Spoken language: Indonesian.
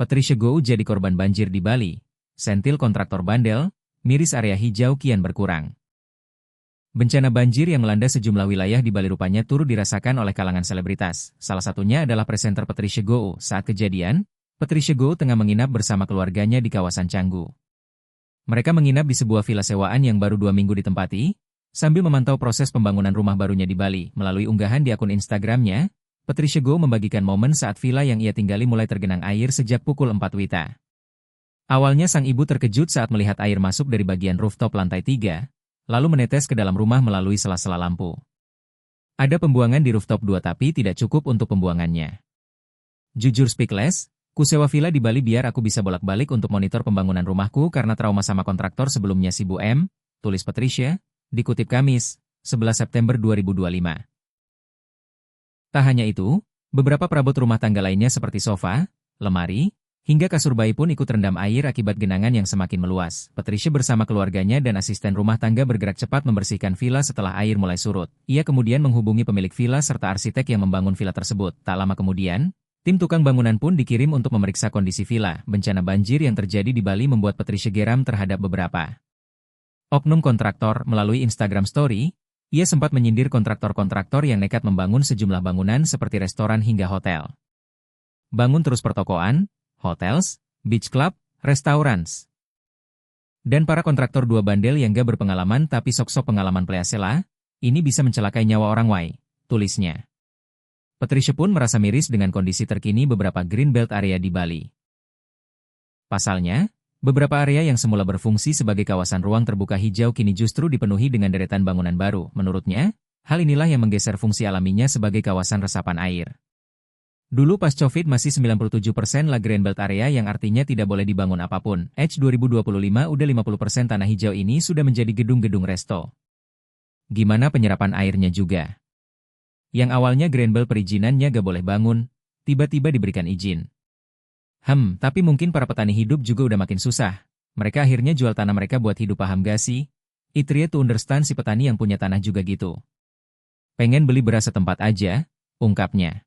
Patricia Goh jadi korban banjir di Bali. Sentil kontraktor bandel, miris area hijau kian berkurang. Bencana banjir yang melanda sejumlah wilayah di Bali rupanya turut dirasakan oleh kalangan selebritas. Salah satunya adalah presenter Patricia Goh. Saat kejadian, Patricia Goh tengah menginap bersama keluarganya di kawasan Canggu. Mereka menginap di sebuah villa sewaan yang baru 2 minggu ditempati, sambil memantau proses pembangunan rumah barunya di Bali. Melalui unggahan di akun Instagramnya, Patricia Goh membagikan momen saat villa yang ia tinggali mulai tergenang air sejak pukul 4 WITA. Awalnya sang ibu terkejut saat melihat air masuk dari bagian rooftop lantai 3, lalu menetes ke dalam rumah melalui sela-sela lampu. Ada pembuangan di rooftop 2 tapi tidak cukup untuk pembuangannya. Jujur speechless, ku sewa villa di Bali biar aku bisa bolak-balik untuk monitor pembangunan rumahku karena trauma sama kontraktor sebelumnya si Bu M, tulis Patricia, dikutip Kamis, 11 September 2025. Tak hanya itu, beberapa perabot rumah tangga lainnya seperti sofa, lemari, hingga kasur bayi pun ikut rendam air akibat genangan yang semakin meluas. Patricia bersama keluarganya dan asisten rumah tangga bergerak cepat membersihkan villa setelah air mulai surut. Ia kemudian menghubungi pemilik villa serta arsitek yang membangun villa tersebut. Tak lama kemudian, tim tukang bangunan pun dikirim untuk memeriksa kondisi villa. Bencana banjir yang terjadi di Bali membuat Patricia geram terhadap beberapa oknum kontraktor. Melalui Instagram Story, ia sempat menyindir kontraktor-kontraktor yang nekat membangun sejumlah bangunan seperti restoran hingga hotel. Bangun terus pertokoan, hotels, beach club, restaurants. Dan para kontraktor dua bandel yang gak berpengalaman tapi sok-sok pengalaman pleasela, ini bisa mencelakai nyawa orang wai, tulisnya. Patricia pun merasa miris dengan kondisi terkini beberapa Greenbelt area di Bali. Pasalnya, beberapa area yang semula berfungsi sebagai kawasan ruang terbuka hijau kini justru dipenuhi dengan deretan bangunan baru. Menurutnya, hal inilah yang menggeser fungsi alaminya sebagai kawasan resapan air. Dulu pas Covid masih 97% lah Greenbelt area yang artinya tidak boleh dibangun apapun. 2025 udah 50% tanah hijau ini sudah menjadi gedung-gedung resto. Gimana penyerapan airnya juga? Yang awalnya Greenbelt perizinannya gak boleh bangun, tiba-tiba diberikan izin. Tapi mungkin para petani hidup juga udah makin susah. Mereka akhirnya jual tanah mereka buat hidup, paham gak sih? It's rare to understand si petani yang punya tanah juga gitu. Pengen beli beras setempat aja, ungkapnya.